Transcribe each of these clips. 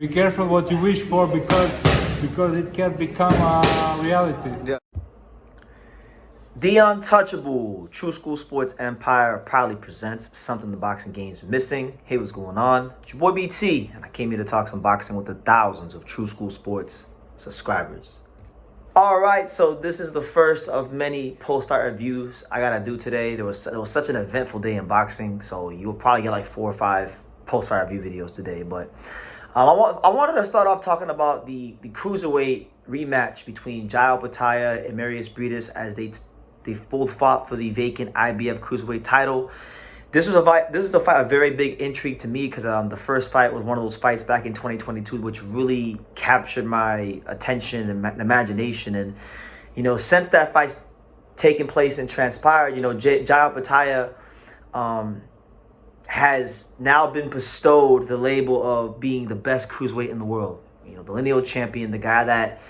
Be careful what you wish for because it can become a reality. Yeah. The Untouchable True School Sports Empire proudly presents something the boxing game's missing. Hey, what's going on? It's your boy BT, and I came here to talk some boxing with the thousands of True School Sports subscribers. Alright, so this is the first of many post-fight reviews I gotta do today. It was such an eventful day in boxing, so you'll probably get like 4 or 5 post-fight review videos today. But I wanted to start off talking about the cruiserweight rematch between Opetaia and Mairis Briedis as they both fought for the vacant IBF cruiserweight title. This was a fight of very big intrigue to me because the first fight was one of those fights back in 2022 which really captured my attention and imagination. And since that fight's taken place and transpired, Opetaia has now been bestowed the label of being the best cruiserweight in the world. The lineal champion, the guy that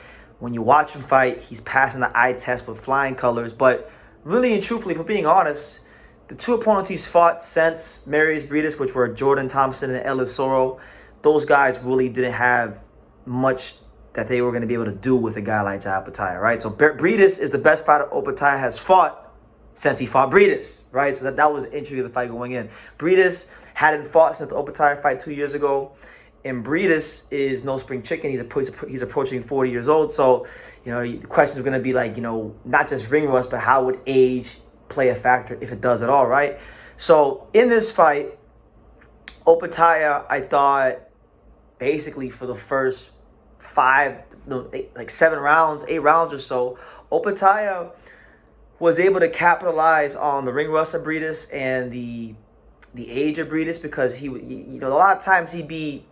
when you watch him fight, he's passing the eye test with flying colors. But really and truthfully, if we're being honest, the two opponents he's fought since Mairis Briedis, which were Jordan Thompson and Ellis Soro, those guys really didn't have much that they were going to be able to do with a guy like Opetaia, right? So Briedis is the best fighter Opetaia has fought since he fought Briedis, right? So that was the intrigue of the fight going in. Briedis hadn't fought since the Opetaia fight 2 years ago. And Briedis is no spring chicken. He's approaching 40 years old. So, the question is going to be like, not just ring rust, but how would age play a factor if it does at all, right? So in this fight, Opetaia, I thought basically for the first 7 rounds, 8 rounds or so, Opetaia was able to capitalize on the ring rust of Briedis and the age of Briedis because a lot of times he'd be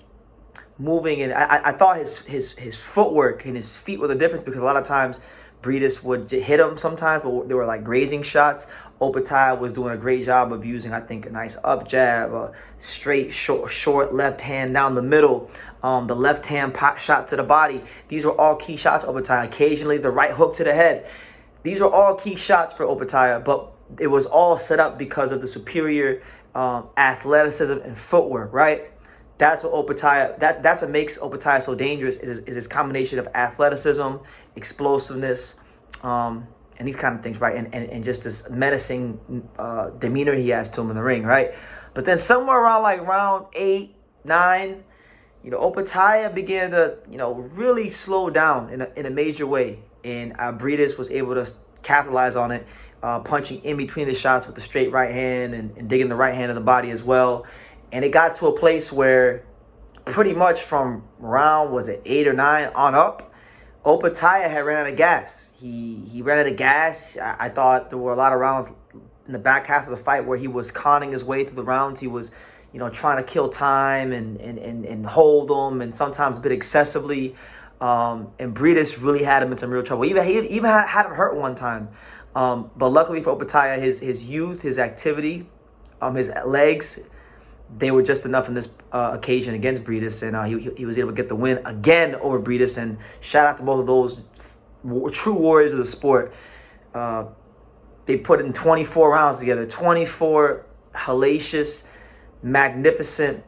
moving, and I thought his footwork and his feet were the difference because a lot of times Briedis would hit him sometimes, but they were like grazing shots. Opetaia was doing a great job of using, I think, a nice up jab, a straight, short left hand down the middle, the left hand pot shot to the body. These were all key shots for Opetaia. Occasionally, the right hook to the head. These were all key shots for Opetaia, but it was all set up because of the superior athleticism and footwork, right? That's what that's what makes Opetaia so dangerous is his combination of athleticism, explosiveness, and these kind of things, right? And just this menacing demeanor he has to him in the ring, right? But then somewhere around like round 8, 9, Opetaia began to, really slow down in a major way. And Briedis was able to capitalize on it, punching in between the shots with the straight right hand and digging the right hand of the body as well. And it got to a place where pretty much from round, 8 or 9 on up, Opetaia had ran out of gas. He ran out of gas. I thought there were a lot of rounds in the back half of the fight where he was conning his way through the rounds. He was, trying to kill time and hold them, and sometimes a bit excessively. And Briedis really had him in some real trouble. He even had him hurt one time. But luckily for Opetaia, his youth, his activity, his legs, they were just enough in this occasion against Briedis, and he was able to get the win again over Briedis. And shout out to both of those true warriors of the sport. They put in 24 rounds together, 24 hellacious, magnificent,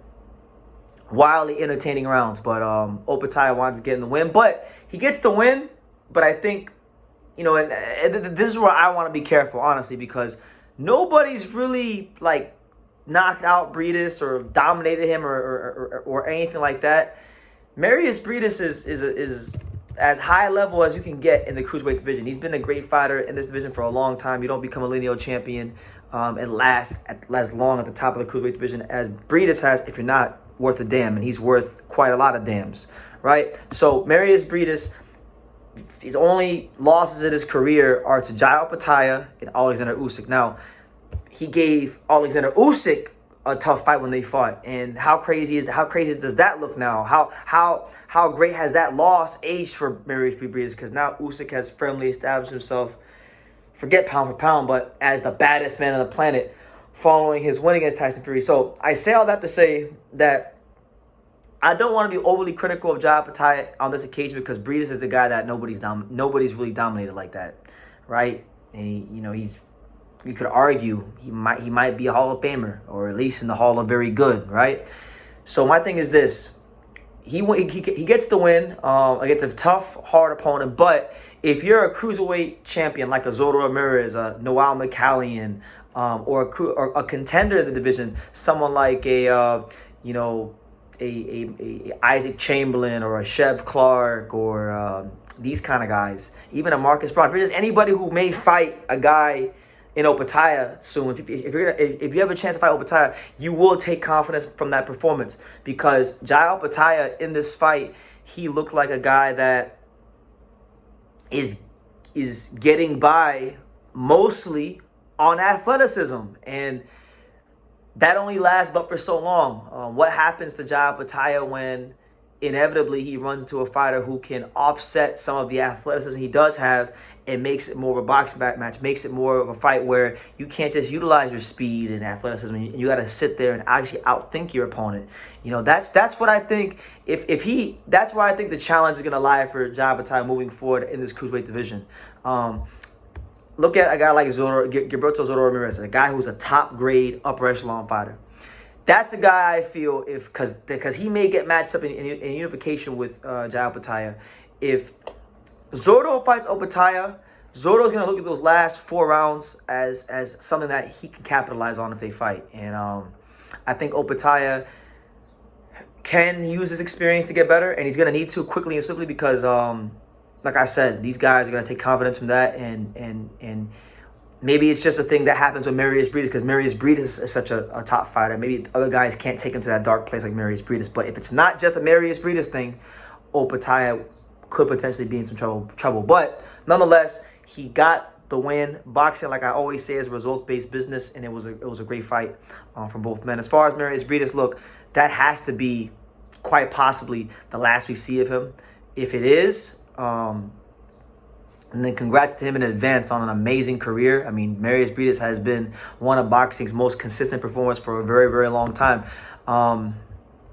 wildly entertaining rounds. But Opetaia wanted to get the win, but he gets the win. But I think, and this is where I want to be careful, honestly, because nobody's really like knocked out Briedis or dominated him or anything like that. Mairis Briedis is as high level as you can get in the cruiserweight division. He's been a great fighter in this division for a long time. You don't become a lineal champion and last as long at the top of the cruiserweight division as Briedis has if you're not worth a damn, and he's worth quite a lot of dams, right? So Mairis Briedis, his only losses in his career are to Opetaia and Alexander Usyk. Now, he gave Alexander Usyk a tough fight when they fought, and how crazy does that look now? How great has that loss aged for Mairis Briedis? Because now Usyk has firmly established himself, forget pound for pound, but as the baddest man on the planet, following his win against Tyson Fury. So I say all that to say that I don't want to be overly critical of Opetaia on this occasion because Briedis is the guy that nobody's really dominated like that, right? And he's you could argue he might be a Hall of Famer or at least in the Hall of Very Good, right? So my thing is this: he gets the win against a tough, hard opponent. But if you're a cruiserweight champion like a Zoro Ramirez, a Noel McCallion, or a contender in the division, someone like a Isaac Chamberlain or a Chev Clark or these kind of guys, even a Marcus Brown, if there's anybody who may fight a guy in Opetaia soon, if you have a chance to fight Opetaia, you will take confidence from that performance, because Jai Opetaia in this fight, he looked like a guy that is getting by mostly on athleticism, and that only lasts but for so long. What happens to Jai Opetaia when inevitably he runs into a fighter who can offset some of the athleticism he does have and makes it more of a boxing match, makes it more of a fight where you can't just utilize your speed and athleticism, and you got to sit there and actually outthink your opponent. That's what I think. That's where I think the challenge is going to lie for Jai Opetaia moving forward in this cruiserweight division. Look at a guy like Gilberto Zoro Ramirez, a guy who's a top grade upper echelon fighter. That's the guy I feel, because he may get matched up in unification with Jai Opetaia. If Zoro fights Opetaia, Zoro's going to look at those last 4 rounds as something that he can capitalize on if they fight. And I think Opetaia can use his experience to get better, and he's going to need to quickly and swiftly, because like I said, these guys are going to take confidence from that, and maybe it's just a thing that happens with Mairis Briedis, because Mairis Briedis is such a top fighter. Maybe other guys can't take him to that dark place like Mairis Briedis. But if it's not just a Mairis Briedis thing, Opetaia could potentially be in some trouble. But nonetheless, he got the win. Boxing, like I always say, is a results-based business, and it was a great fight from both men. As far as Mairis Briedis, look, that has to be quite possibly the last we see of him. If it is, and then congrats to him in advance on an amazing career. I mean, Mairis Briedis has been one of boxing's most consistent performers for a very, very long time.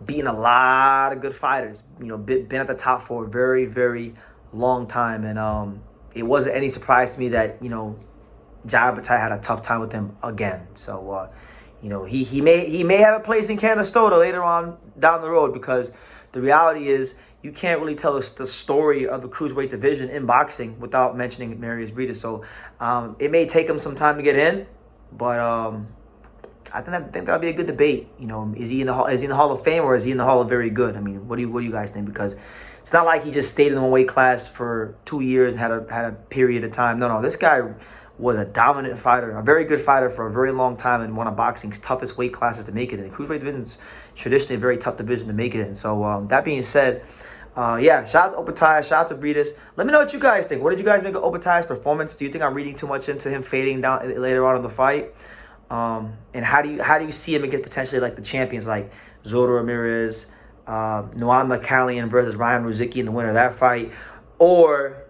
Beating a lot of good fighters, been at the top for a very, very long time. And it wasn't any surprise to me that, Jai Opetaia had a tough time with him again. So, he may have a place in Canastota later on down the road, because the reality is, you can't really tell us the story of the cruiserweight division in boxing without mentioning Mairis Briedis. So it may take him some time to get in, but I think that'll be a good debate. Is he in the Hall of Fame, or is he in the Hall of Very Good? I mean, what do you guys think? Because it's not like he just stayed in the one-weight class for 2 years and had a period of time. No, this guy was a dominant fighter, a very good fighter for a very long time, and one of boxing's toughest weight classes to make it in. The cruiserweight division is traditionally a very tough division to make it in. So that being said, shout out to Opetaia, shout out to Briedis. Let me know what you guys think. What did you guys make of Opetaia's performance? Do you think I'm reading too much into him fading down later on in the fight? And how do you see him against potentially like the champions like Zoro Ramirez, Noam McCallion versus Ryan Ruzicki in the winner of that fight, or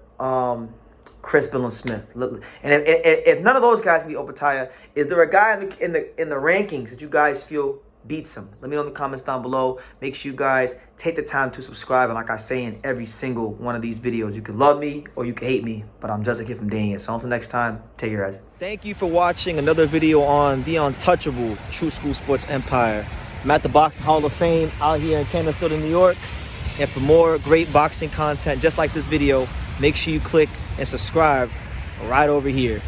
Chris Smith? And if none of those guys can be Opetaia, is there a guy in the rankings that you guys feel beats him? Let me know in the comments down below. Make sure you guys take the time to subscribe. And like I say in every single one of these videos, you can love me or you can hate me, but I'm just a kid from Daniel. So until next time, take care, guys. Thank you for watching another video on the untouchable True School Sports Empire. I'm at the Boxing Hall of Fame out here in Canastota, New York. And for more great boxing content just like this video, make sure you click and subscribe right over here.